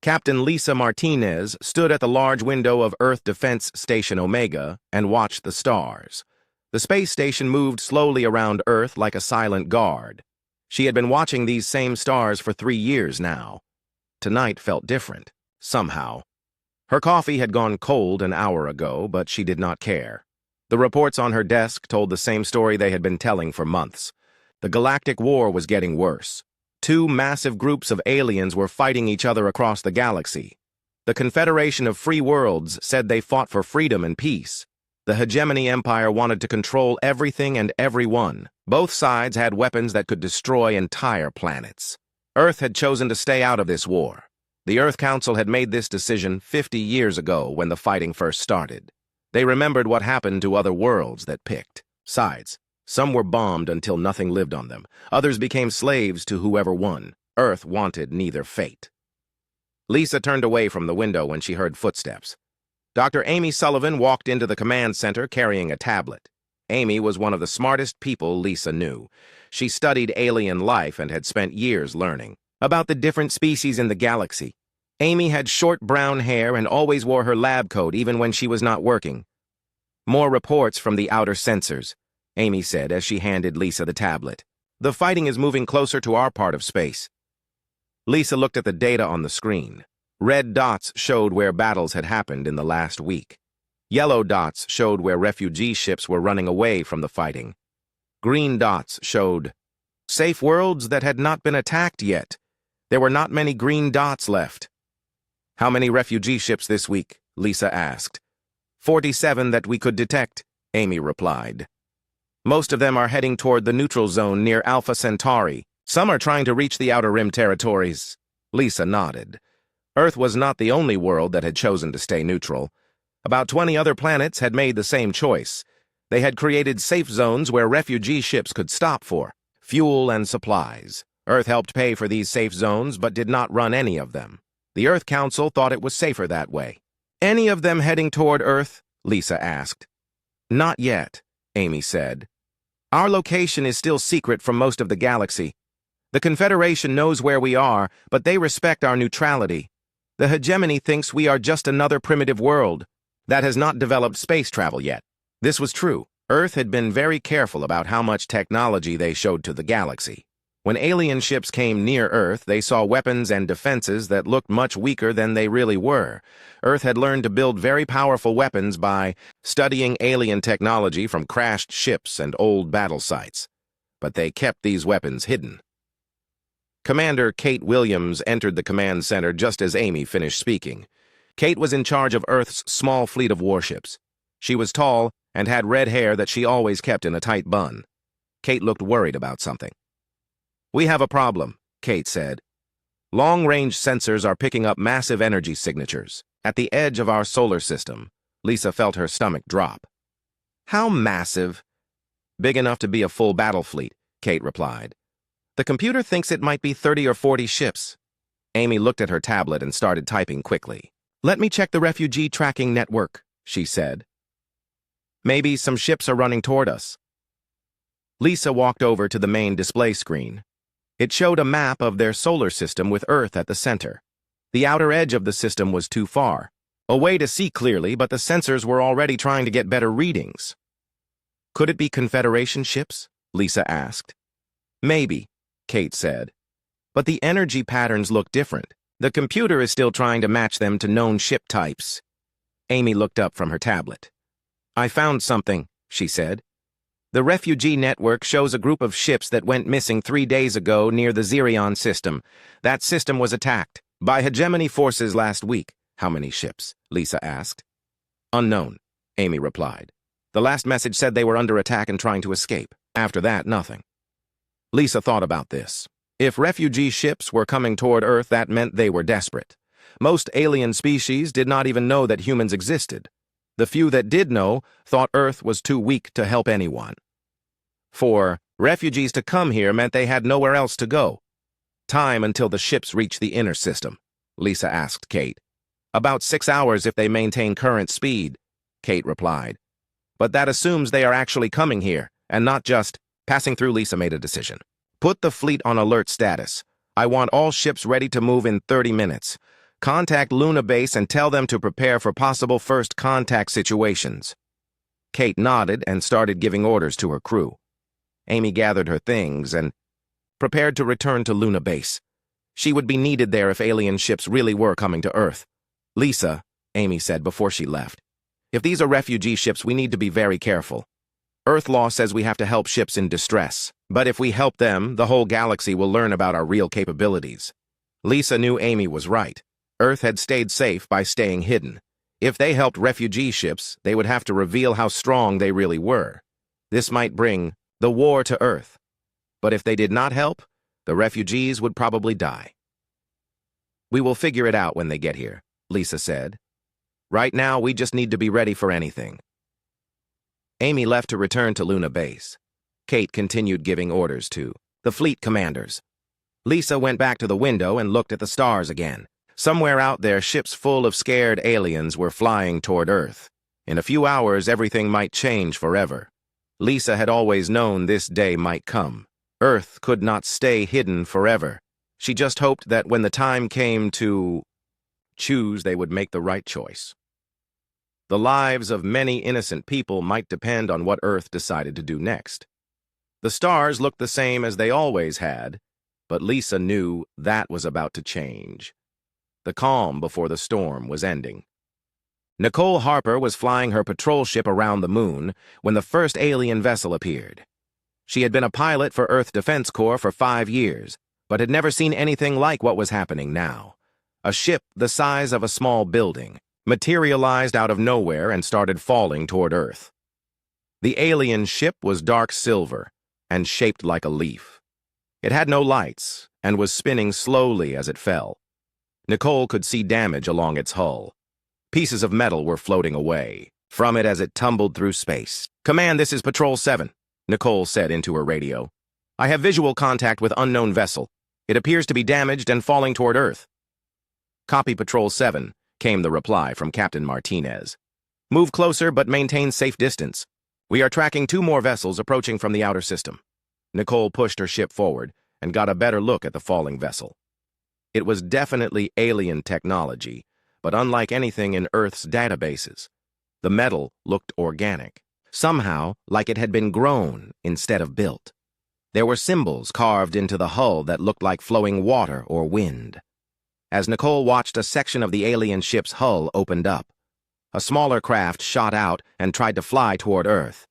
Captain Lisa Martinez stood at the large window of Earth Defense Station Omega and watched the stars. The space station moved slowly around Earth like a silent guard. She had been watching these same stars for 3 years now. Tonight felt different, somehow. Her coffee had gone cold an hour ago, but she did not care. The reports on her desk told the same story they had been telling for months. The Galactic War was getting worse. 2 massive groups of aliens were fighting each other across the galaxy. The Confederation of Free Worlds said they fought for freedom and peace. The Hegemony Empire wanted to control everything and everyone. Both sides had weapons that could destroy entire planets. Earth had chosen to stay out of this war. The Earth Council had made this decision 50 years ago when the fighting first started. They remembered what happened to other worlds that picked sides. Some were bombed until nothing lived on them. Others became slaves to whoever won. Earth wanted neither fate. Lisa turned away from the window when she heard footsteps. Dr. Amy Sullivan walked into the command center carrying a tablet. Amy was one of the smartest people Lisa knew. She studied alien life and had spent years learning about the different species in the galaxy. Amy had short brown hair and always wore her lab coat even when she was not working. "More reports from the outer sensors," Amy said as she handed Lisa the tablet. "The fighting is moving closer to our part of space." Lisa looked at the data on the screen. Red dots showed where battles had happened in the last week. Yellow dots showed where refugee ships were running away from the fighting. Green dots showed safe worlds that had not been attacked yet. There were not many green dots left. "How many refugee ships this week?" Lisa asked. 47 that we could detect," Amy replied. "Most of them are heading toward the neutral zone near Alpha Centauri. Some are trying to reach the Outer Rim territories." Lisa nodded. Earth was not the only world that had chosen to stay neutral. About 20 other planets had made the same choice. They had created safe zones where refugee ships could stop for fuel and supplies. Earth helped pay for these safe zones but did not run any of them. The Earth Council thought it was safer that way. "Any of them heading toward Earth?" Lisa asked. "Not yet," Amy said. "Our location is still secret from most of the galaxy. The Confederation knows where we are, but they respect our neutrality. The hegemony thinks we are just another primitive world that has not developed space travel yet." This was true. Earth had been very careful about how much technology they showed to the galaxy. When alien ships came near Earth, they saw weapons and defenses that looked much weaker than they really were. Earth had learned to build very powerful weapons by studying alien technology from crashed ships and old battle sites. But they kept these weapons hidden. Commander Kate Williams entered the command center just as Amy finished speaking. Kate was in charge of Earth's small fleet of warships. She was tall and had red hair that she always kept in a tight bun. Kate looked worried about something. "We have a problem," Kate said. "Long-range sensors are picking up massive energy signatures at the edge of our solar system." Lisa felt her stomach drop. "How massive?" "Big enough to be a full battle fleet," Kate replied. "The computer thinks it might be 30 or 40 ships." Amy looked at her tablet and started typing quickly. "Let me check the refugee tracking network," she said. "Maybe some ships are running toward us." Lisa walked over to the main display screen. It showed a map of their solar system with Earth at the center. The outer edge of the system was too far, a way to see clearly, but the sensors were already trying to get better readings. "Could it be Confederation ships?" Lisa asked. "Maybe," Kate said. "But the energy patterns look different. The computer is still trying to match them to known ship types." Amy looked up from her tablet. "I found something," she said. "The refugee network shows a group of ships that went missing 3 days ago near the Xerion system. That system was attacked by hegemony forces last week." "How many ships?" Lisa asked. "Unknown," Amy replied. "The last message said they were under attack and trying to escape. After that, nothing." Lisa thought about this. If refugee ships were coming toward Earth, that meant they were desperate. Most alien species did not even know that humans existed. The few that did know thought Earth was too weak to help anyone. For refugees to come here meant they had nowhere else to go. "Time until the ships reach the inner system?" Lisa asked Kate. "About 6 hours if they maintain current speed," Kate replied. "But that assumes they are actually coming here, and not just passing through." Lisa made a decision. "Put the fleet on alert status. I want all ships ready to move in 30 minutes. Contact Luna Base and tell them to prepare for possible first contact situations. Kate nodded and started giving orders to her crew. Amy gathered her things and prepared to return to Luna Base. She would be needed there if alien ships really were coming to Earth. Lisa, Amy said before she left, if these are refugee ships, we need to be very careful. Earth law says we have to help ships in distress, but if we help them, the whole galaxy will learn about our real capabilities. Lisa knew Amy was right. Earth had stayed safe by staying hidden. If they helped refugee ships, they would have to reveal how strong they really were. This might bring the war to Earth. But if they did not help, the refugees would probably die. We will figure it out when they get here, Lisa said. Right now, we just need to be ready for anything. Amy left to return to Luna Base. Kate continued giving orders to the fleet commanders. Lisa went back to the window and looked at the stars again. Somewhere out there, ships full of scared aliens were flying toward Earth. In a few hours, everything might change forever. Lisa had always known this day might come. Earth could not stay hidden forever. She just hoped that when the time came to choose, they would make the right choice. The lives of many innocent people might depend on what Earth decided to do next. The stars looked the same as they always had, but Lisa knew that was about to change. The calm before the storm was ending. Nicole Harper was flying her patrol ship around the moon when the first alien vessel appeared. She had been a pilot for Earth Defense Corps for 5 years, but had never seen anything like what was happening now. A ship the size of a small building materialized out of nowhere and started falling toward Earth. The alien ship was dark silver and shaped like a leaf. It had no lights and was spinning slowly as it fell. Nicole could see damage along its hull. Pieces of metal were floating away from it as it tumbled through space. "Command, this is Patrol 7, Nicole said into her radio. "I have visual contact with unknown vessel. It appears to be damaged and falling toward Earth." "Copy, Patrol 7, came the reply from Captain Martinez. "Move closer but maintain safe distance. We are tracking 2 more vessels approaching from the outer system." Nicole pushed her ship forward and got a better look at the falling vessel. It was definitely alien technology, but unlike anything in Earth's databases. The metal looked organic, somehow like it had been grown instead of built. There were symbols carved into the hull that looked like flowing water or wind. As Nicole watched, a section of the alien ship's hull opened up. A smaller craft shot out and tried to fly toward Earth.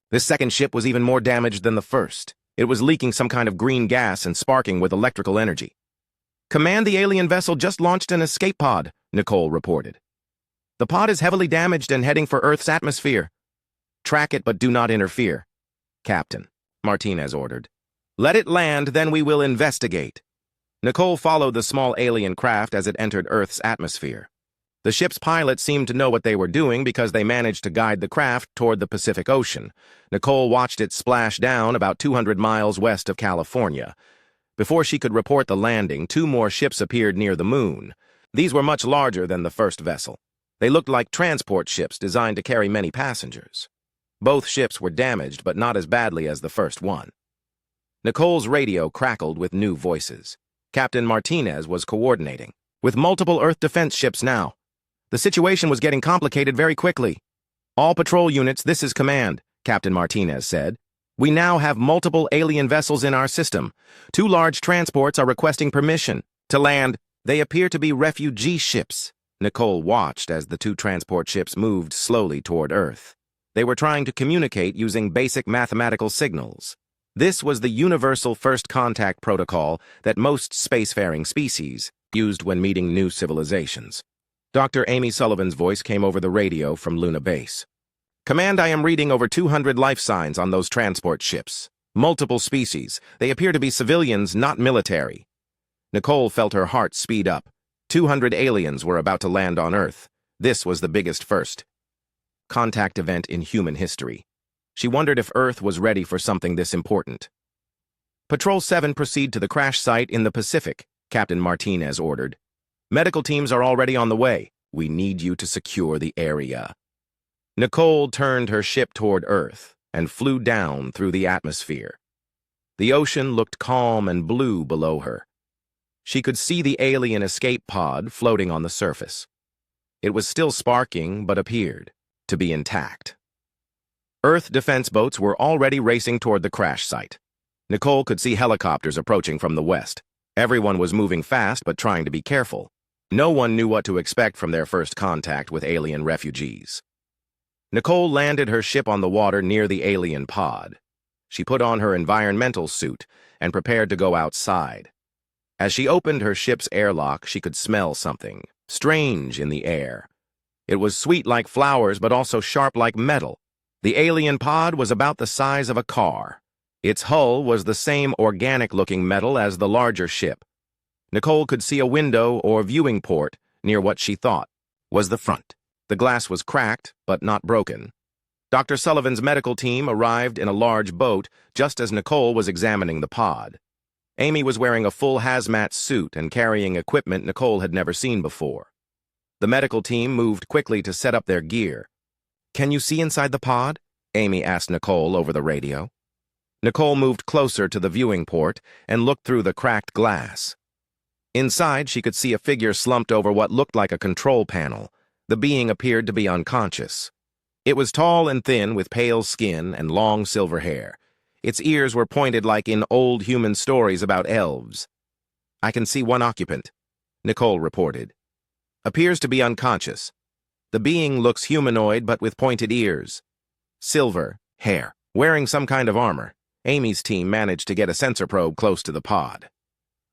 This second ship was even more damaged than the first. It was leaking some kind of green gas and sparking with electrical energy. "Command, the alien vessel just launched an escape pod," Nicole reported. "The pod is heavily damaged and heading for Earth's atmosphere. Track it but do not interfere," Captain Martinez ordered. "Let it land, then we will investigate." Nicole followed the small alien craft as it entered Earth's atmosphere. The ship's pilots seemed to know what they were doing because they managed to guide the craft toward the Pacific Ocean. Nicole watched it splash down about 200 miles west of California. Before she could report the landing, 2 more ships appeared near the moon. These were much larger than the first vessel. They looked like transport ships designed to carry many passengers. Both ships were damaged, but not as badly as the first one. Nicole's radio crackled with new voices. Captain Martinez was coordinating. "With multiple Earth defense ships now. The situation was getting complicated very quickly. All patrol units, this is command," Captain Martinez said. "We now have multiple alien vessels in our system. 2 large transports are requesting permission to land. They appear to be refugee ships." Nicole watched as the 2 transport ships moved slowly toward Earth. They were trying to communicate using basic mathematical signals. This was the universal first contact protocol that most spacefaring species used when meeting new civilizations. Dr. Amy Sullivan's voice came over the radio from Luna Base. "Command, I am reading over 200 life signs on those transport ships. Multiple species. They appear to be civilians, not military." Nicole felt her heart speed up. 200 aliens were about to land on Earth. This was the biggest first contact event in human history. She wondered if Earth was ready for something this important. "Patrol 7, proceed to the crash site in the Pacific," Captain Martinez ordered. "Medical teams are already on the way. We need you to secure the area." Nicole turned her ship toward Earth and flew down through the atmosphere. The ocean looked calm and blue below her. She could see the alien escape pod floating on the surface. It was still sparking, but appeared to be intact. Earth defense boats were already racing toward the crash site. Nicole could see helicopters approaching from the west. Everyone was moving fast but trying to be careful. No one knew what to expect from their first contact with alien refugees. Nicole landed her ship on the water near the alien pod. She put on her environmental suit and prepared to go outside. As she opened her ship's airlock, she could smell something strange in the air. It was sweet like flowers, but also sharp like metal. The alien pod was about the size of a car. Its hull was the same organic-looking metal as the larger ship. Nicole could see a window or viewing port near what she thought was the front. The glass was cracked, but not broken. Dr. Sullivan's medical team arrived in a large boat just as Nicole was examining the pod. Amy was wearing a full hazmat suit and carrying equipment Nicole had never seen before. The medical team moved quickly to set up their gear. "Can you see inside the pod?" Amy asked Nicole over the radio. Nicole moved closer to the viewing port and looked through the cracked glass. Inside, she could see a figure slumped over what looked like a control panel. The being appeared to be unconscious. It was tall and thin with pale skin and long silver hair. Its ears were pointed like in old human stories about elves. "I can see one occupant," Nicole reported. "Appears to be unconscious. The being looks humanoid but with pointed ears. Silver hair, wearing some kind of armor." Amy's team managed to get a sensor probe close to the pod.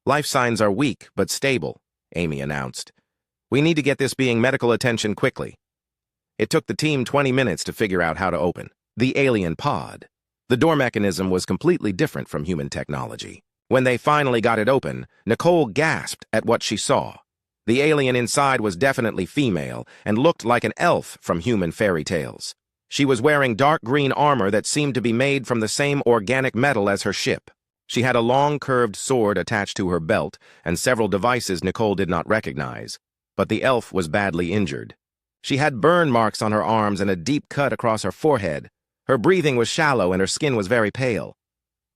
"Life signs are weak but stable," Amy announced. "We need to get this being medical attention quickly." It took the team 20 minutes to figure out how to open the alien pod. The door mechanism was completely different from human technology. When they finally got it open, Nicole gasped at what she saw. The alien inside was definitely female and looked like an elf from human fairy tales. She was wearing dark green armor that seemed to be made from the same organic metal as her ship. She had a long curved sword attached to her belt and several devices Nicole did not recognize, but the elf was badly injured. She had burn marks on her arms and a deep cut across her forehead. Her breathing was shallow and her skin was very pale.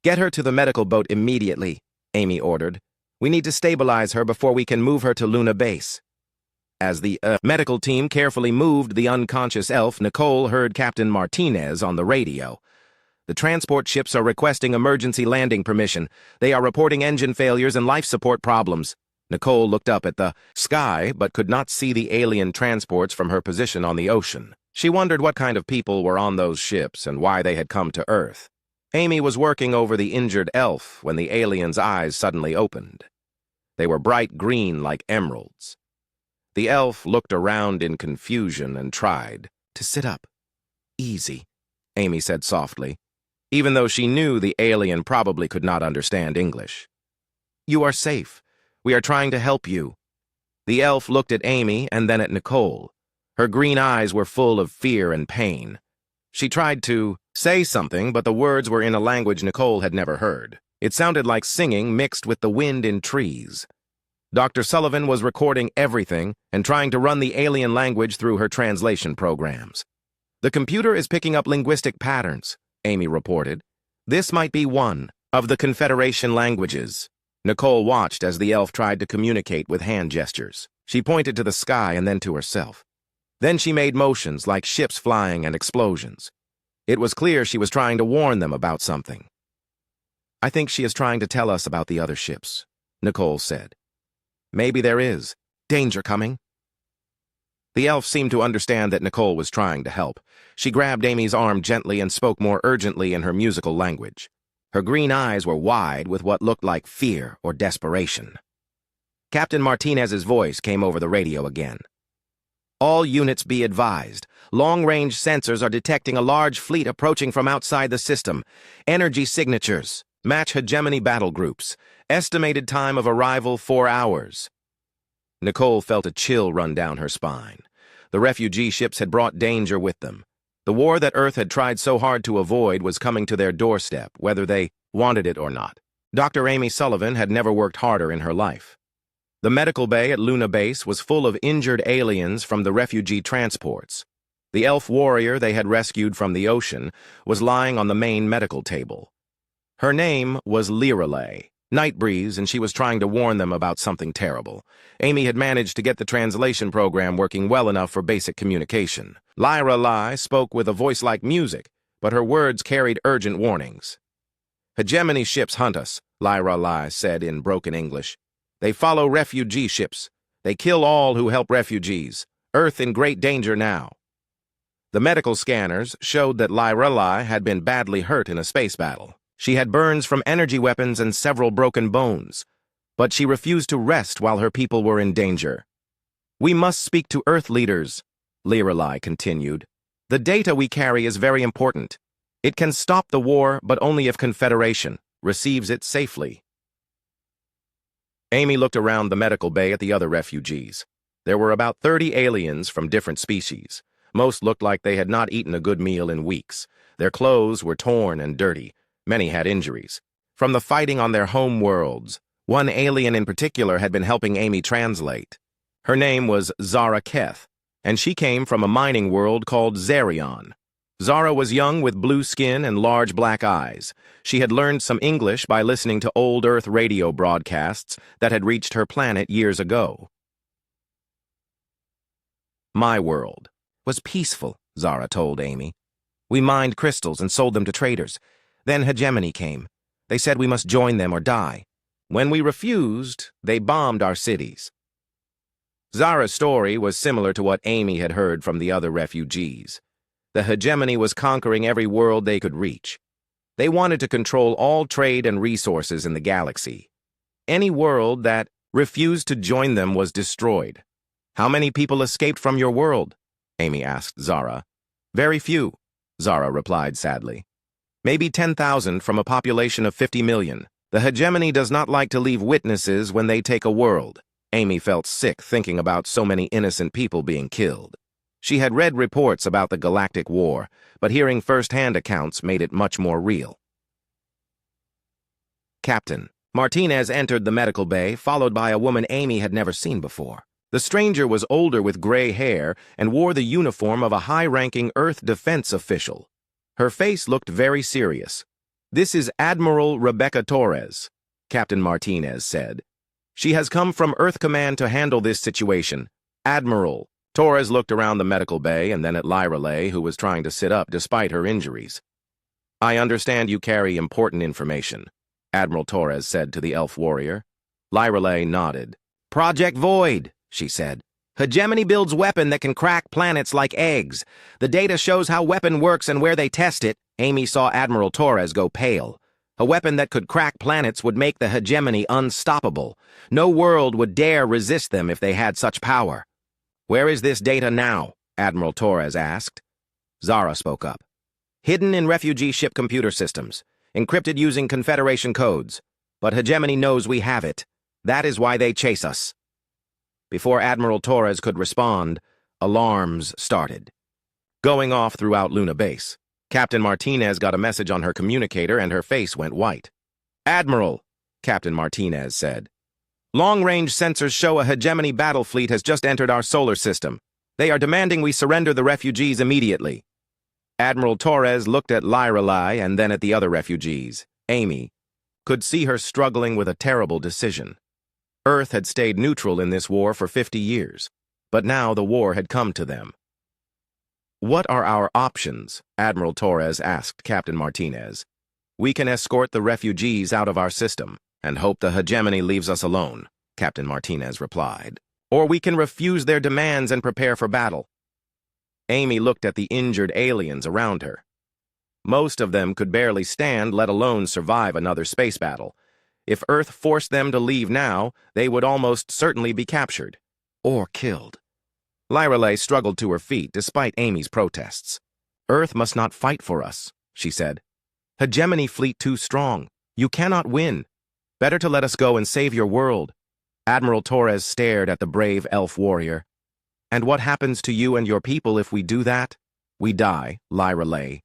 "Get her to the medical boat immediately," Amy ordered. "We need to stabilize her before we can move her to Luna Base." As the medical team carefully moved the unconscious elf, Nicole heard Captain Martinez on the radio. "The transport ships are requesting emergency landing permission. They are reporting engine failures and life support problems." Nicole looked up at the sky but could not see the alien transports from her position on the ocean. She wondered what kind of people were on those ships and why they had come to Earth. Amy was working over the injured elf when the alien's eyes suddenly opened. They were bright green like emeralds. The elf looked around in confusion and tried to sit up. "Easy," Amy said softly, even though she knew the alien probably could not understand English. "You are safe. We are trying to help you." The elf looked at Amy and then at Nicole. Her green eyes were full of fear and pain. She tried to say something, but the words were in a language Nicole had never heard. It sounded like singing mixed with the wind in trees. Dr. Sullivan was recording everything and trying to run the alien language through her translation programs. "The computer is picking up linguistic patterns," Amy reported. "This might be one of the Confederation languages." Nicole watched as the elf tried to communicate with hand gestures. She pointed to the sky and then to herself. Then she made motions like ships flying and explosions. It was clear she was trying to warn them about something. "I think she is trying to tell us about the other ships," Nicole said. "Maybe there is danger coming." The elf seemed to understand that Nicole was trying to help. She grabbed Amy's arm gently and spoke more urgently in her musical language. Her green eyes were wide with what looked like fear or desperation. Captain Martinez's voice came over the radio again. "All units be advised. Long-range sensors are detecting a large fleet approaching from outside the system. Energy signatures. Match hegemony battle groups. Estimated time of arrival 4 hours. Nicole felt a chill run down her spine. The refugee ships had brought danger with them. The war that Earth had tried so hard to avoid was coming to their doorstep, whether they wanted it or not. Dr. Amy Sullivan had never worked harder in her life. The medical bay at Luna Base was full of injured aliens from the refugee transports. The elf warrior they had rescued from the ocean was lying on the main medical table. Her name was Lirelei. Night breeze, and she was trying to warn them about something terrible. Amy had managed to get the translation program working well enough for basic communication. Lyra Lai spoke with a voice like music, but her words carried urgent warnings. Hegemony ships hunt us, Lyra Lai said in broken English. They follow refugee ships. They kill all who help refugees. Earth in great danger now. The medical scanners showed that Lyra Lai had been badly hurt in a space battle. She had burns from energy weapons and several broken bones, but she refused to rest while her people were in danger. We must speak to Earth leaders, Lyra Lai continued. The data we carry is very important. It can stop the war, but only if Confederation receives it safely. Amy looked around the medical bay at the other refugees. There were about 30 aliens from different species. Most looked like they had not eaten a good meal in weeks. Their clothes were torn and dirty. Many had injuries from the fighting on their home worlds. One alien in particular had been helping Amy translate. Her name was Zara Keth, and she came from a mining world called Zarion. Zara was young with blue skin and large black eyes. She had learned some English by listening to old Earth radio broadcasts that had reached her planet years ago. My world was peaceful, Zara told Amy. We mined crystals and sold them to traders. Then Hegemony came. They said we must join them or die. When we refused, they bombed our cities. Zara's story was similar to what Amy had heard from the other refugees. The Hegemony was conquering every world they could reach. They wanted to control all trade and resources in the galaxy. Any world that refused to join them was destroyed. How many people escaped from your world? Amy asked Zara. Very few, Zara replied sadly. Maybe 10,000 from a population of 50 million. The Hegemony does not like to leave witnesses when they take a world. Amy felt sick thinking about so many innocent people being killed. She had read reports about the Galactic War, but hearing first-hand accounts made it much more real. Captain Martinez entered the medical bay, followed by a woman Amy had never seen before. The stranger was older with gray hair and wore the uniform of a high-ranking Earth defense official. Her face looked very serious. This is Admiral Rebecca Torres, Captain Martinez said. She has come from Earth Command to handle this situation. Admiral. Torres looked around the medical bay and then at Lyra Lai, who was trying to sit up despite her injuries. I understand you carry important information, Admiral Torres said to the elf warrior. Lyra Lai nodded. Project Void, she said. Hegemony builds weapon that can crack planets like eggs. The data shows how weapon works and where they test it. Amy saw Admiral Torres go pale. A weapon that could crack planets would make the Hegemony unstoppable. No world would dare resist them if they had such power. Where is this data now? Admiral Torres asked. Zara spoke up. Hidden in refugee ship computer systems, encrypted using Confederation codes. But Hegemony knows we have it. That is why they chase us. Before Admiral Torres could respond, alarms started. Going off throughout Luna Base. Captain Martinez got a message on her communicator and her face went white. Admiral, Captain Martinez said. Long-range sensors show a Hegemony battle fleet has just entered our solar system. They are demanding we surrender the refugees immediately. Admiral Torres looked at Lyra Lai and then at the other refugees. Amy could see her struggling with a terrible decision. Earth had stayed neutral in this war for 50 years, but now the war had come to them. What are our options? Admiral Torres asked Captain Martinez. We can escort the refugees out of our system and hope the Hegemony leaves us alone, Captain Martinez replied. Or we can refuse their demands and prepare for battle. Amy looked at the injured aliens around her. Most of them could barely stand, let alone survive another space battle. If Earth forced them to leave now, they would almost certainly be captured or killed. Lyra Lai struggled to her feet despite Amy's protests. Earth must not fight for us, she said. Hegemony fleet too strong. You cannot win. Better to let us go and save your world. Admiral Torres stared at the brave elf warrior. And what happens to you and your people if we do that? We die, Lyra Lai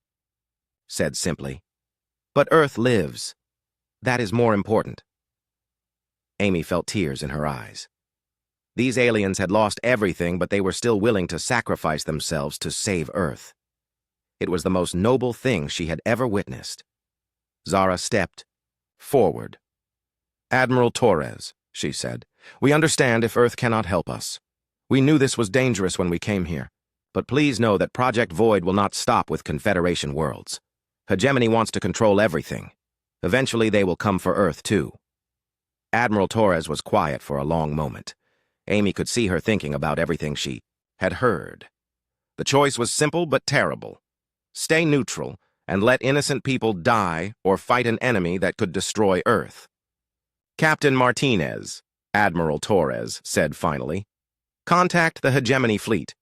said simply. But Earth lives. That is more important. Amy felt tears in her eyes. These aliens had lost everything, but they were still willing to sacrifice themselves to save Earth. It was the most noble thing she had ever witnessed. Zara stepped forward. Admiral Torres, she said, we understand if Earth cannot help us. We knew this was dangerous when we came here, but please know that Project Void will not stop with Confederation worlds. Hegemony wants to control everything. Eventually they will come for Earth too. Admiral Torres was quiet for a long moment. Amy could see her thinking about everything she had heard. The choice was simple but terrible. Stay neutral and let innocent people die or fight an enemy that could destroy Earth. Captain Martinez, Admiral Torres said finally, contact the Hegemony fleet.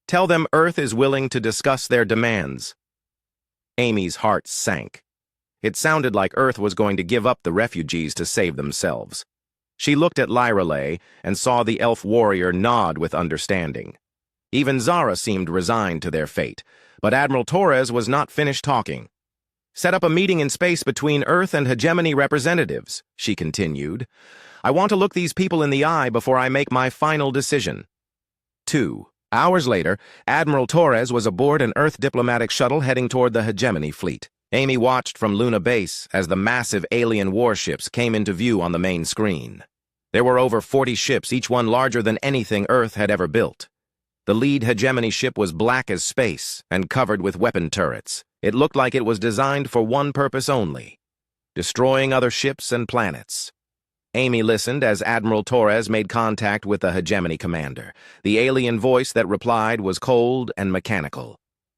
Tell them Earth is willing to discuss their demands. Amy's heart sank. It sounded like Earth was going to give up the refugees to save themselves. She looked at Lyreley and saw the elf warrior nod with understanding. Even Zara seemed resigned to their fate, but Admiral Torres was not finished talking. Set up a meeting in space between Earth and Hegemony representatives, she continued. I want to look these people in the eye before I make my final decision. 2 hours later, Admiral Torres was aboard an Earth diplomatic shuttle heading toward the Hegemony fleet. Amy watched from Luna Base as the massive alien warships came into view on the main screen. There were over 40 ships, each one larger than anything Earth had ever built. The lead Hegemony ship was black as space and covered with weapon turrets. It looked like it was designed for one purpose only: destroying other ships and planets. Amy listened as Admiral Torres made contact with the Hegemony commander. The alien voice that replied was cold and mechanical.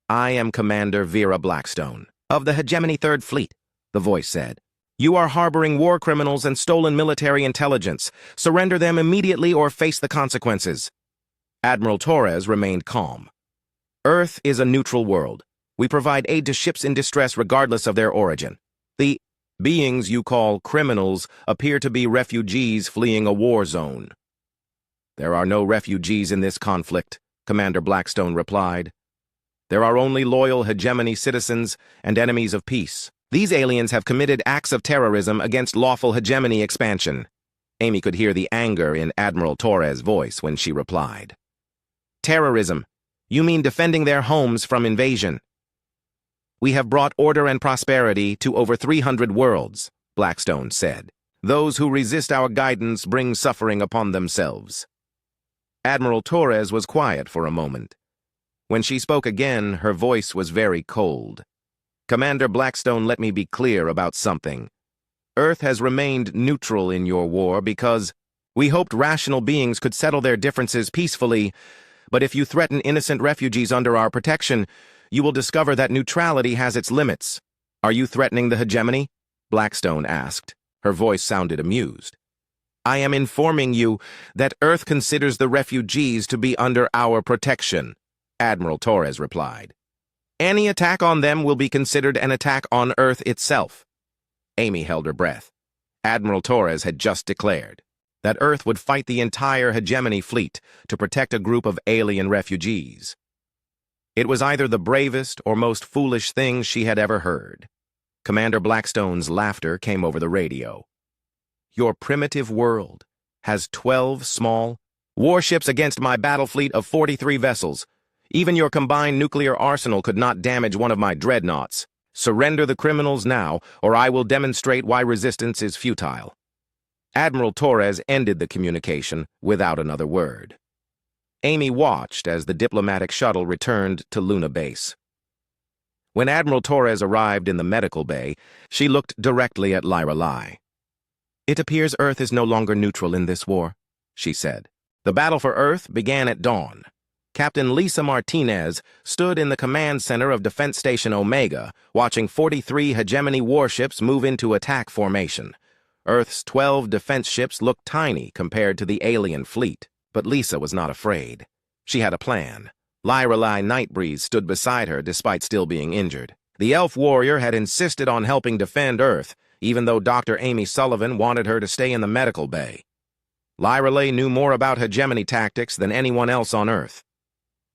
I am Commander Vera Blackstone, of the Hegemony Third Fleet, the voice said. You are harboring war criminals and stolen military intelligence. Surrender them immediately or face the consequences. Admiral Torres remained calm. Earth is a neutral world. We provide aid to ships in distress regardless of their origin. The beings you call criminals appear to be refugees fleeing a war zone. There are no refugees in this conflict, Commander Blackstone replied. There are only loyal Hegemony citizens and enemies of peace. These aliens have committed acts of terrorism against lawful Hegemony expansion. Amy could hear the anger in Admiral Torres' voice when she replied. Terrorism? You mean defending their homes from invasion? We have brought order and prosperity to over 300 worlds, Blackstone said. Those who resist our guidance bring suffering upon themselves. Admiral Torres was quiet for a moment. When she spoke again, her voice was very cold. Commander Blackstone, let me be clear about something. Earth has remained neutral in your war because we hoped rational beings could settle their differences peacefully, but if you threaten innocent refugees under our protection, you will discover that neutrality has its limits. Are you threatening the Hegemony? Blackstone asked. Her voice sounded amused. I am informing you that Earth considers the refugees to be under our protection, Admiral Torres replied. Any attack on them will be considered an attack on Earth itself. Amy held her breath. Admiral Torres had just declared that Earth would fight the entire Hegemony fleet to protect a group of alien refugees. It was either the bravest or most foolish thing she had ever heard. Commander Blackstone's laughter came over the radio. Your primitive world has 12 small warships against my battle fleet of 43 vessels. Even your combined nuclear arsenal could not damage one of my dreadnoughts. Surrender the criminals now, or I will demonstrate why resistance is futile. Admiral Torres ended the communication without another word. Amy watched as the diplomatic shuttle returned to Luna Base. When Admiral Torres arrived in the medical bay, she looked directly at Lyreley. It appears Earth is no longer neutral in this war, she said. The battle for Earth began at dawn. Captain Lisa Martinez stood in the command center of Defense Station Omega, watching 43 Hegemony warships move into attack formation. Earth's 12 defense ships looked tiny compared to the alien fleet, but Lisa was not afraid. She had a plan. Lyreley Nightbreeze stood beside her despite still being injured. The elf warrior had insisted on helping defend Earth, even though Dr. Amy Sullivan wanted her to stay in the medical bay. Lyreley knew more about Hegemony tactics than anyone else on Earth.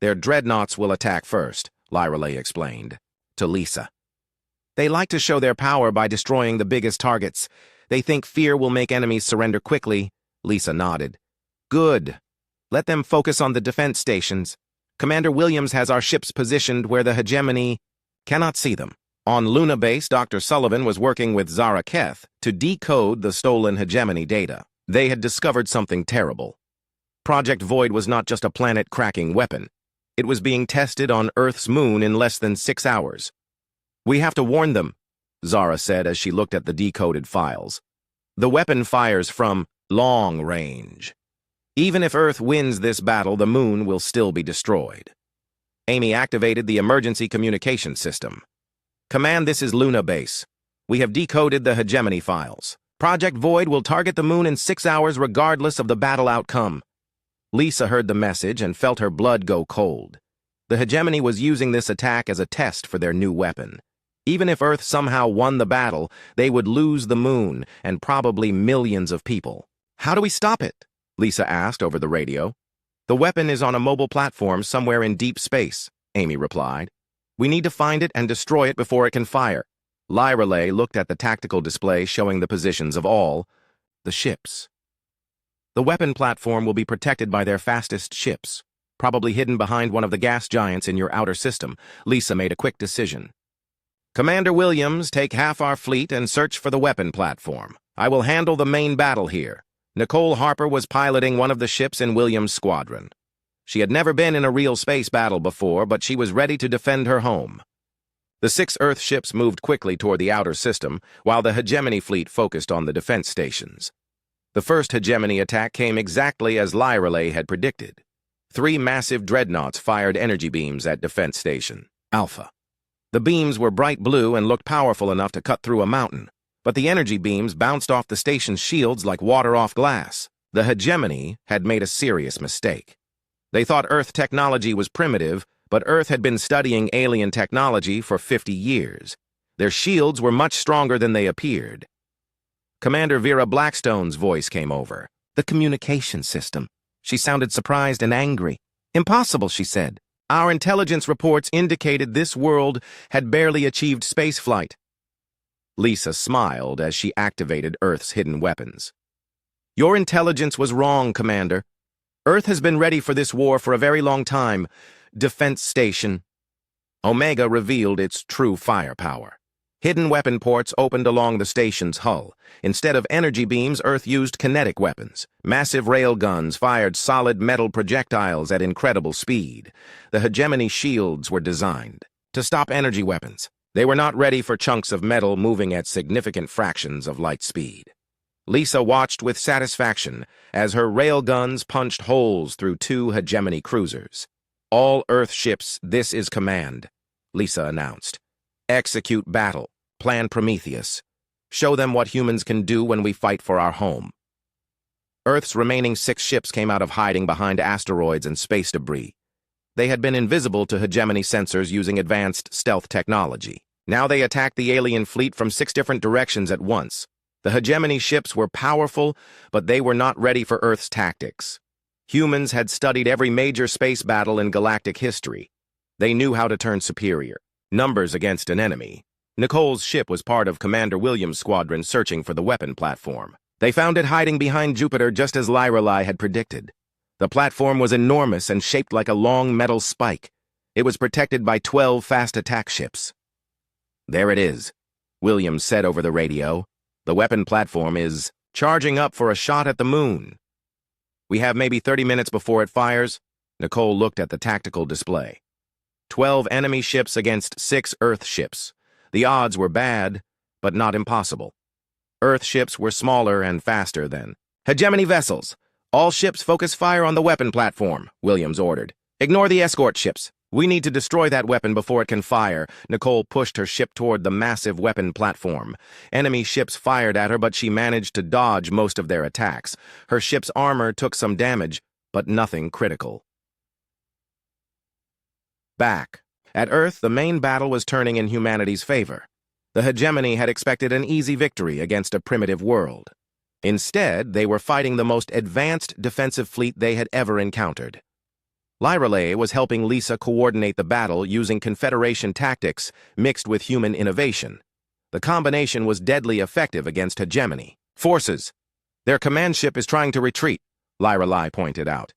Their dreadnoughts will attack first, Lyreley explained, to Lisa. They like to show their power by destroying the biggest targets. They think fear will make enemies surrender quickly. Lisa nodded. Good. Let them focus on the defense stations. Commander Williams has our ships positioned where the Hegemony cannot see them. On Luna Base, Dr. Sullivan was working with Zara Keth to decode the stolen hegemony data. They had discovered something terrible. Project Void was not just a planet-cracking weapon. It was being tested on Earth's moon in less than 6 hours. "We have to warn them," Zara said as she looked at the decoded files. "The weapon fires from long range. Even if Earth wins this battle, the moon will still be destroyed." Amy activated the emergency communication system. "Command, this is Luna Base. We have decoded the hegemony files. Project Void will target the moon in 6 hours regardless of the battle outcome." Lisa heard the message and felt her blood go cold. The hegemony was using this attack as a test for their new weapon. Even if Earth somehow won the battle, they would lose the moon and probably millions of people. "How do we stop it?" Lisa asked over the radio. "The weapon is on a mobile platform somewhere in deep space," Amy replied. "We need to find it and destroy it before it can fire." Lyrelay looked at the tactical display showing the positions of all the ships. "The weapon platform will be protected by their fastest ships, probably hidden behind one of the gas giants in your outer system." Lisa made a quick decision. "Commander Williams, take half our fleet and search for the weapon platform. I will handle the main battle here." Nicole Harper was piloting one of the ships in Williams' squadron. She had never been in a real space battle before, but she was ready to defend her home. The 6 Earth ships moved quickly toward the outer system, while the hegemony fleet focused on the defense stations. The first hegemony attack came exactly as Lyrelay had predicted. 3 massive dreadnoughts fired energy beams at Defense Station Alpha. The beams were bright blue and looked powerful enough to cut through a mountain, but the energy beams bounced off the station's shields like water off glass. The hegemony had made a serious mistake. They thought Earth technology was primitive, but Earth had been studying alien technology for 50 years. Their shields were much stronger than they appeared. Commander Vera Blackstone's voice came over. "The communication system." She sounded surprised and angry. "Impossible," she said. "Our intelligence reports indicated this world had barely achieved spaceflight." Lisa smiled as she activated Earth's hidden weapons. "Your intelligence was wrong, Commander. Earth has been ready for this war for a very long time. Defense Station." Omega revealed its true firepower. Hidden weapon ports opened along the station's hull. Instead of energy beams, Earth used kinetic weapons. Massive rail guns fired solid metal projectiles at incredible speed. The hegemony shields were designed to stop energy weapons. They were not ready for chunks of metal moving at significant fractions of light speed. Lisa watched with satisfaction as her rail guns punched holes through 2 hegemony cruisers. "All Earth ships, this is command," Lisa announced. "Execute battle. Plan Prometheus. Show them what humans can do when we fight for our home." Earth's remaining 6 ships came out of hiding behind asteroids and space debris. They had been invisible to hegemony sensors using advanced stealth technology. Now they attacked the alien fleet from 6 different directions at once. The hegemony ships were powerful, but they were not ready for Earth's tactics. Humans had studied every major space battle in galactic history. They knew how to turn superior. Numbers against an enemy. Nicole's ship was part of Commander Williams' squadron searching for the weapon platform. They found it hiding behind Jupiter just as Lyrelay had predicted. The platform was enormous and shaped like a long metal spike. It was protected by 12 fast attack ships. "There it is," Williams said over the radio. "The weapon platform is charging up for a shot at the moon. We have maybe 30 minutes before it fires." Nicole looked at the tactical display. 12 enemy ships against 6 Earth ships. The odds were bad, but not impossible. Earth ships were smaller and faster than hegemony vessels. "All ships focus fire on the weapon platform," Williams ordered. "Ignore the escort ships. We need to destroy that weapon before it can fire." Nicole pushed her ship toward the massive weapon platform. Enemy ships fired at her, but she managed to dodge most of their attacks. Her ship's armor took some damage, but nothing critical. Back at Earth, the main battle was turning in humanity's favor. The hegemony had expected an easy victory against a primitive world. Instead, they were fighting the most advanced defensive fleet they had ever encountered. Lyrelay was helping Lisa coordinate the battle using Confederation tactics mixed with human innovation. The combination was deadly effective against hegemony forces. "Their command ship is trying to retreat," Lyrelay pointed out.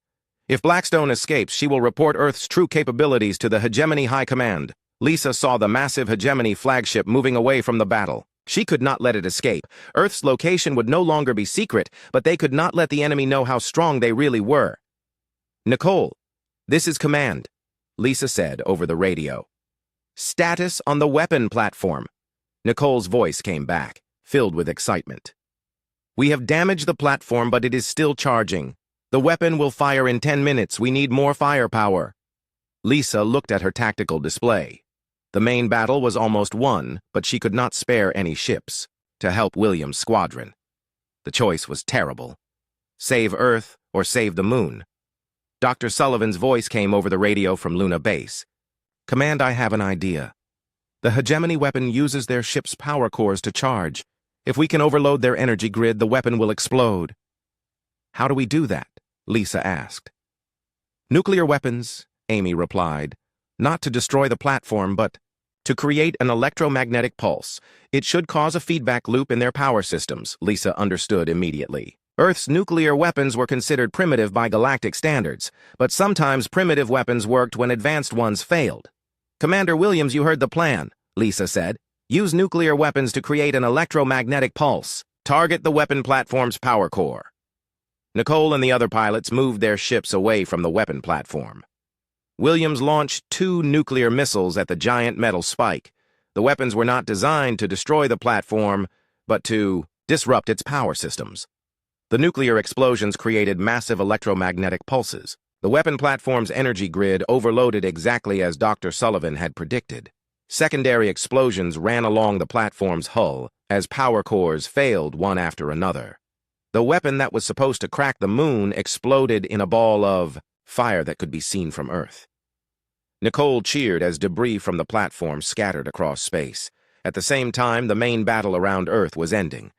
"If Blackstone escapes, she will report Earth's true capabilities to the hegemony high command." Lisa saw the massive hegemony flagship moving away from the battle. She could not let it escape. Earth's location would no longer be secret, but they could not let the enemy know how strong they really were. "Nicole, this is command," Lisa said over the radio. "Status on the weapon platform." Nicole's voice came back, filled with excitement. "We have damaged the platform, but it is still charging. The weapon will fire in 10 minutes. We need more firepower." Lisa looked at her tactical display. The main battle was almost won, but she could not spare any ships to help William's squadron. The choice was terrible. Save Earth or save the moon. Dr. Sullivan's voice came over the radio from Luna Base. "Command, I have an idea. The hegemony weapon uses their ship's power cores to charge. If we can overload their energy grid, the weapon will explode." "How do we do that?" Lisa asked. "Nuclear weapons," Amy replied. "Not to destroy the platform, but to create an electromagnetic pulse. It should cause a feedback loop in their power systems," Lisa understood immediately. Earth's nuclear weapons were considered primitive by galactic standards, but sometimes primitive weapons worked when advanced ones failed. "Commander Williams, you heard the plan," Lisa said. "Use nuclear weapons to create an electromagnetic pulse. Target the weapon platform's power core." Nicole and the other pilots moved their ships away from the weapon platform. Williams launched 2 nuclear missiles at the giant metal spike. The weapons were not designed to destroy the platform, but to disrupt its power systems. The nuclear explosions created massive electromagnetic pulses. The weapon platform's energy grid overloaded exactly as Dr. Sullivan had predicted. Secondary explosions ran along the platform's hull as power cores failed one after another. The weapon that was supposed to crack the moon exploded in a ball of fire that could be seen from Earth. Nicole cheered as debris from the platform scattered across space. At the same time, the main battle around Earth was ending.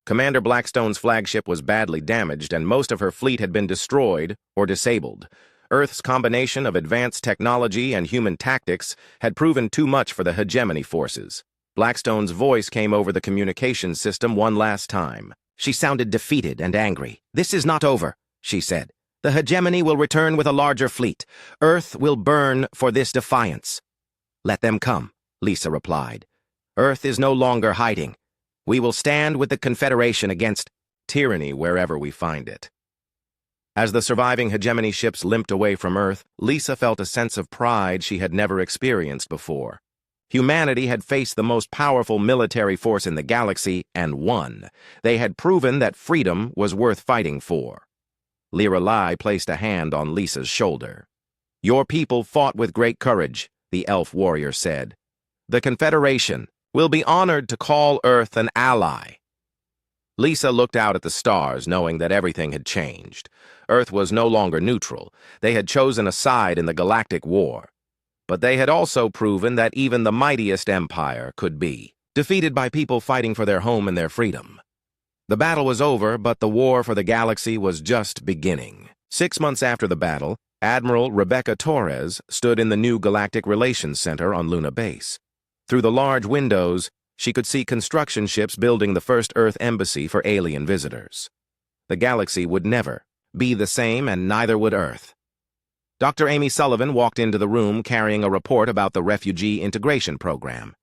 Commander Blackstone's flagship was badly damaged, and most of her fleet had been destroyed or disabled. Earth's combination of advanced technology and human tactics had proven too much for the hegemony forces. Blackstone's voice came over the communications system one last time. She sounded defeated and angry. "This is not over," she said. "The hegemony will return with a larger fleet. Earth will burn for this defiance." "Let them come," Lisa replied. "Earth is no longer hiding. We will stand with the Confederation against tyranny wherever we find it." As the surviving hegemony ships limped away from Earth, Lisa felt a sense of pride she had never experienced before. Humanity had faced the most powerful military force in the galaxy and won. They had proven that freedom was worth fighting for. Lyra Lai placed a hand on Lisa's shoulder. "Your people fought with great courage," the elf warrior said. "The Confederation will be honored to call Earth an ally." Lisa looked out at the stars, knowing that everything had changed. Earth was no longer neutral. They had chosen a side in the Galactic War. But they had also proven that even the mightiest empire could be defeated by people fighting for their home and their freedom. The battle was over, but the war for the galaxy was just beginning. 6 months after the battle, Admiral Rebecca Torres stood in the new Galactic Relations Center on Luna Base. Through the large windows, she could see construction ships building the first Earth embassy for alien visitors. The galaxy would never be the same, and neither would Earth. Dr. Amy Sullivan walked into the room carrying a report about the Refugee Integration Program.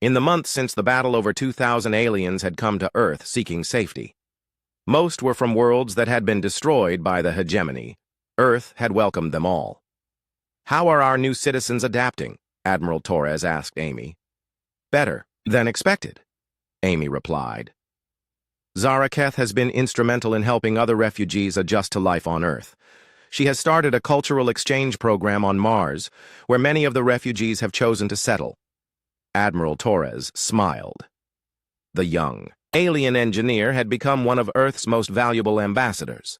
In the months since the battle, over 2,000 aliens had come to Earth seeking safety. Most were from worlds that had been destroyed by the hegemony. Earth had welcomed them all. "How are our new citizens adapting?" Admiral Torres asked Amy. "Better than expected," Amy replied. "Zaraketh has been instrumental in helping other refugees adjust to life on Earth. She has started a cultural exchange program on Mars, where many of the refugees have chosen to settle." Admiral Torres smiled. The young alien engineer had become one of Earth's most valuable ambassadors.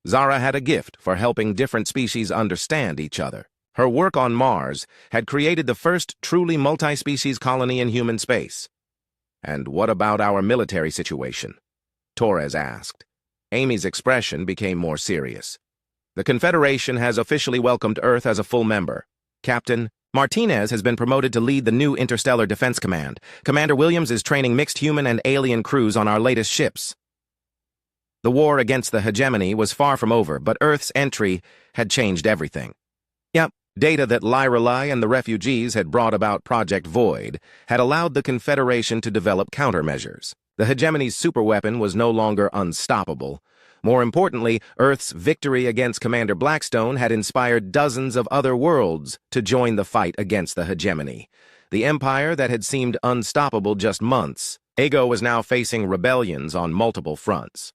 Zara had a gift for helping different species understand each other. Her work on Mars had created the first truly multi-species colony in human space. "And what about our military situation?" Torres asked. Amy's expression became more serious. "The Confederation has officially welcomed Earth as a full member. Captain Martinez has been promoted to lead the new Interstellar Defense Command. Commander Williams is training mixed human and alien crews on our latest ships." The war against the hegemony was far from over, but Earth's entry had changed everything. "Yep, Data that Lyrelai and the refugees had brought about Project Void had allowed the Confederation to develop countermeasures. The hegemony's superweapon was no longer unstoppable. More importantly, Earth's victory against Commander Blackstone had inspired dozens of other worlds to join the fight against the hegemony. The empire that had seemed unstoppable just months ago was now facing rebellions on multiple fronts.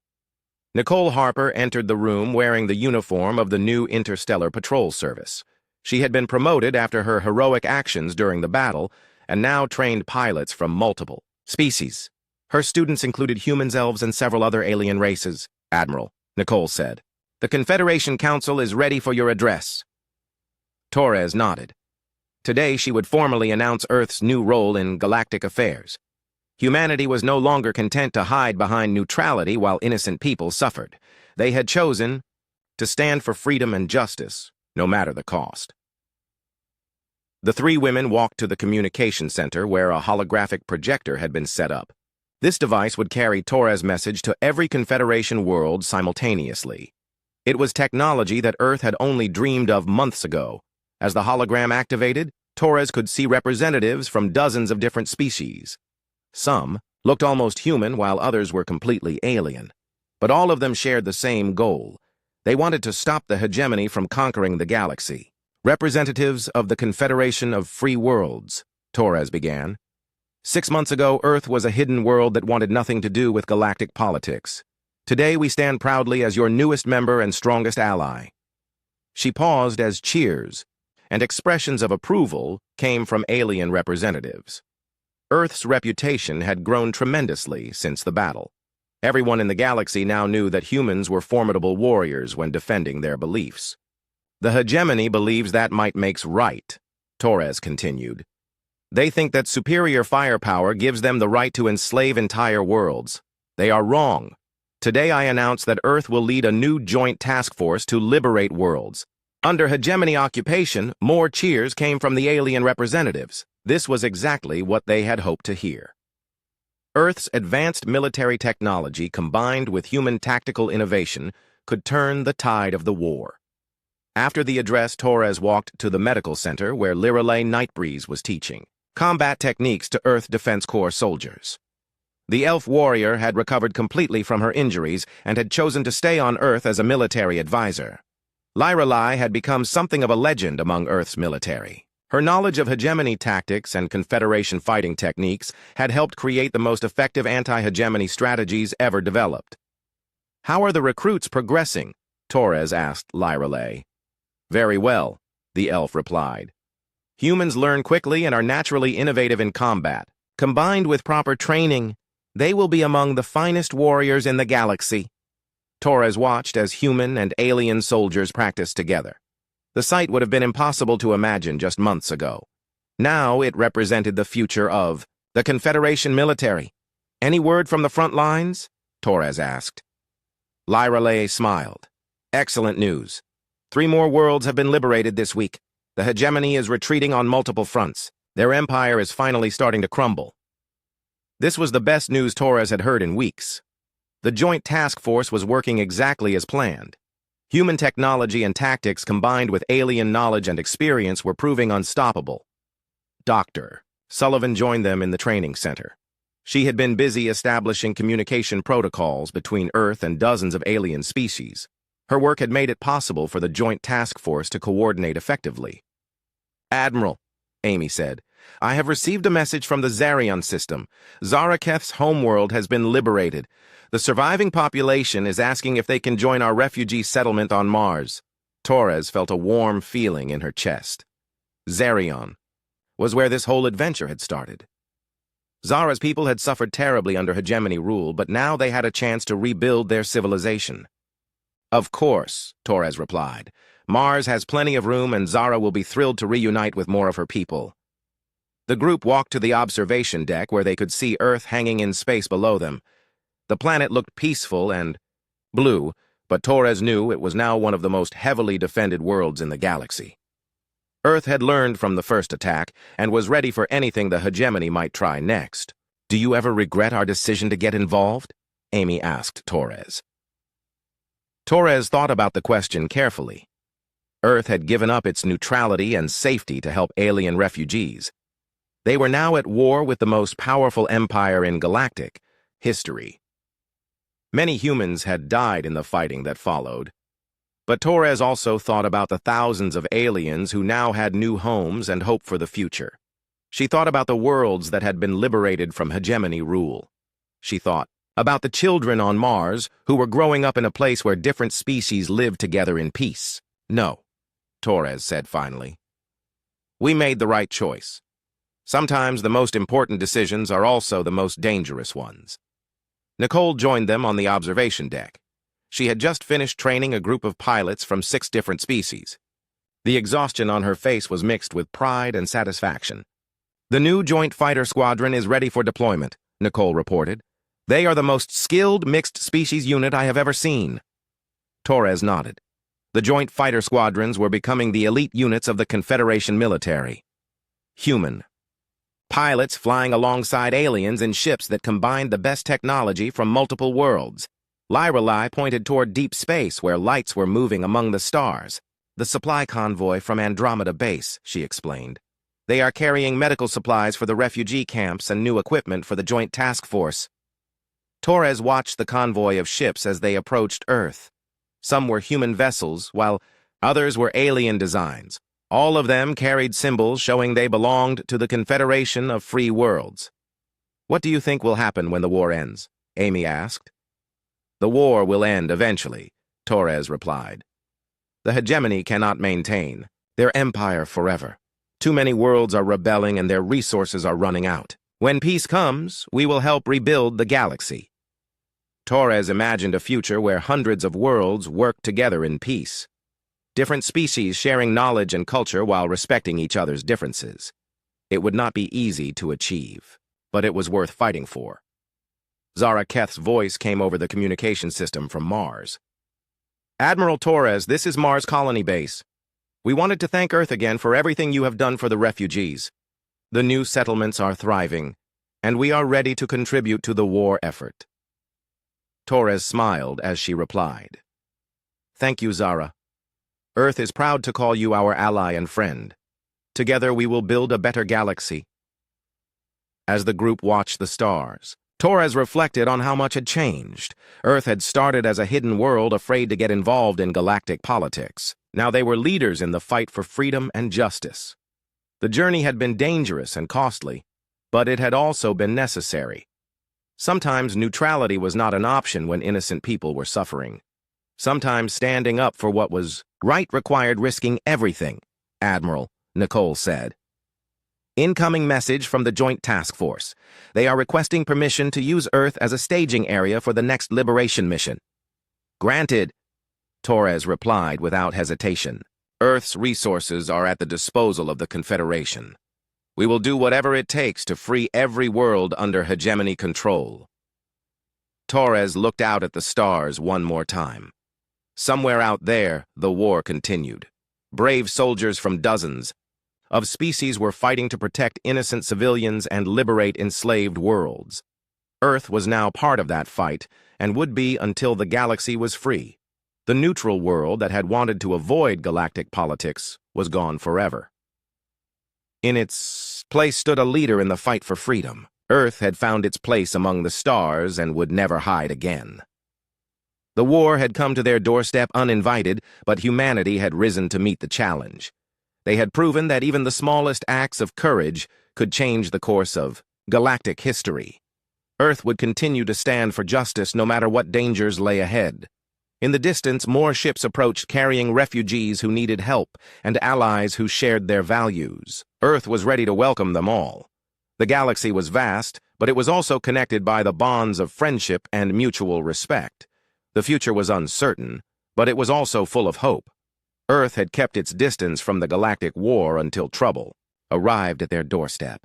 Nicole Harper entered the room wearing the uniform of the new Interstellar Patrol Service. She had been promoted after her heroic actions during the battle and now trained pilots from multiple species. Her students included humans, elves, and several other alien races. Admiral, Nicole said, "The Confederation Council is ready for your address." Torres nodded. Today she would formally announce Earth's new role in galactic affairs. Humanity was no longer content to hide behind neutrality while innocent people suffered. They had chosen to stand for freedom and justice, no matter the cost. The three women walked to the communication center where a holographic projector had been set up. This device would carry Torres' message to every Confederation world simultaneously. It was technology that Earth had only dreamed of months ago. As the hologram activated, Torres could see representatives from dozens of different species. Some looked almost human while others were completely alien. But all of them shared the same goal. They wanted to stop the hegemony from conquering the galaxy. "Representatives of the Confederation of Free Worlds," Torres began. 6 months ago, Earth was a hidden world that wanted nothing to do with galactic politics. Today, we stand proudly as your newest member and strongest ally. She paused as cheers and expressions of approval came from alien representatives. Earth's reputation had grown tremendously since the battle. Everyone in the galaxy now knew that humans were formidable warriors when defending their beliefs. "The hegemony believes that might makes right," Torres continued. "They think that superior firepower gives them the right to enslave entire worlds. They are wrong. Today I announce that Earth will lead a new joint task force to liberate worlds." Under hegemony occupation, more cheers came from the alien representatives. This was exactly what they had hoped to hear. Earth's advanced military technology combined with human tactical innovation could turn the tide of the war. After the address, Torres walked to the medical center where Lirelei Nightbreeze was teaching combat techniques to Earth Defense Corps soldiers. The elf warrior had recovered completely from her injuries and had chosen to stay on Earth as a military advisor. Lirelei had become something of a legend among Earth's military. Her knowledge of hegemony tactics and Confederation fighting techniques had helped create the most effective anti-hegemony strategies ever developed. "How are the recruits progressing?" Torres asked Lirelei. "Very well," the elf replied. "Humans learn quickly and are naturally innovative in combat. Combined with proper training, they will be among the finest warriors in the galaxy." Torres watched as human and alien soldiers practiced together. The sight would have been impossible to imagine just months ago. Now it represented the future of the Confederation military. "Any word from the front lines?" Torres asked. Lirelei smiled. "Excellent news. 3 more worlds have been liberated this week. The hegemony is retreating on multiple fronts. Their empire is finally starting to crumble." This was the best news Torres had heard in weeks. The Joint Task Force was working exactly as planned. Human technology and tactics combined with alien knowledge and experience were proving unstoppable. Dr. Sullivan joined them in the training center. She had been busy establishing communication protocols between Earth and dozens of alien species. Her work had made it possible for the Joint Task Force to coordinate effectively. "Admiral," Amy said, "I have received a message from the Zarion system. Zaraketh's homeworld has been liberated. The surviving population is asking if they can join our refugee settlement on Mars." Torres felt a warm feeling in her chest. Zarion was where this whole adventure had started. Zara's people had suffered terribly under hegemony rule, but now they had a chance to rebuild their civilization. "Of course," Torres replied. "Mars has plenty of room and Zara will be thrilled to reunite with more of her people." The group walked to the observation deck where they could see Earth hanging in space below them. The planet looked peaceful and blue, but Torres knew it was now one of the most heavily defended worlds in the galaxy. Earth had learned from the first attack and was ready for anything the hegemony might try next. "Do you ever regret our decision to get involved?" Amy asked Torres. Torres thought about the question carefully. Earth had given up its neutrality and safety to help alien refugees. They were now at war with the most powerful empire in galactic history. Many humans had died in the fighting that followed, but Torres also thought about the thousands of aliens who now had new homes and hope for the future. She thought about the worlds that had been liberated from hegemony rule. She thought about the children on Mars who were growing up in a place where different species lived together in peace. No, Torres said finally. We made the right choice. Sometimes the most important decisions are also the most dangerous ones. Nicole joined them on the observation deck. She had just finished training a group of pilots from 6 different species. The exhaustion on her face was mixed with pride and satisfaction. The new Joint Fighter Squadron is ready for deployment, Nicole reported. They are the most skilled mixed species unit I have ever seen. Torres nodded. The Joint Fighter Squadrons were becoming the elite units of the Confederation military. Human. Pilots flying alongside aliens in ships that combined the best technology from multiple worlds. Lyrelai pointed toward deep space where lights were moving among the stars. The supply convoy from Andromeda Base, she explained. They are carrying medical supplies for the refugee camps and new equipment for the Joint Task Force. Torres watched the convoy of ships as they approached Earth. Some were human vessels, while others were alien designs. All of them carried symbols showing they belonged to the Confederation of Free Worlds. What do you think will happen when the war ends? Amy asked. The war will end eventually, Torres replied. The hegemony cannot maintain their empire forever. Too many worlds are rebelling and their resources are running out. When peace comes, we will help rebuild the galaxy. Torres imagined a future where hundreds of worlds work together in peace. Different species sharing knowledge and culture while respecting each other's differences. It would not be easy to achieve, but it was worth fighting for. Zara Keth's voice came over the communication system from Mars. Admiral Torres, this is Mars Colony Base. We wanted to thank Earth again for everything you have done for the refugees. The new settlements are thriving, and we are ready to contribute to the war effort. Torres smiled as she replied. Thank you, Zara. Earth is proud to call you our ally and friend. Together we will build a better galaxy. As the group watched the stars, Torres reflected on how much had changed. Earth had started as a hidden world afraid to get involved in galactic politics. Now they were leaders in the fight for freedom and justice. The journey had been dangerous and costly, but it had also been necessary. Sometimes neutrality was not an option when innocent people were suffering. Sometimes standing up for what was right required risking everything, Admiral, Nicole said. Incoming message from the Joint Task Force. They are requesting permission to use Earth as a staging area for the next liberation mission. Granted, Torres replied without hesitation. Earth's resources are at the disposal of the Confederation. We will do whatever it takes to free every world under hegemony control. Torres looked out at the stars one more time. Somewhere out there, the war continued. Brave soldiers from dozens of species were fighting to protect innocent civilians and liberate enslaved worlds. Earth was now part of that fight and would be until the galaxy was free. The neutral world that had wanted to avoid galactic politics was gone forever. In its place stood a leader in the fight for freedom. Earth had found its place among the stars and would never hide again. The war had come to their doorstep uninvited, but humanity had risen to meet the challenge. They had proven that even the smallest acts of courage could change the course of galactic history. Earth would continue to stand for justice no matter what dangers lay ahead. In the distance, more ships approached carrying refugees who needed help and allies who shared their values. Earth was ready to welcome them all. The galaxy was vast, but it was also connected by the bonds of friendship and mutual respect. The future was uncertain, but it was also full of hope. Earth had kept its distance from the galactic war until trouble arrived at their doorstep.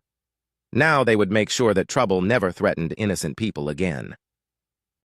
Now they would make sure that trouble never threatened innocent people again.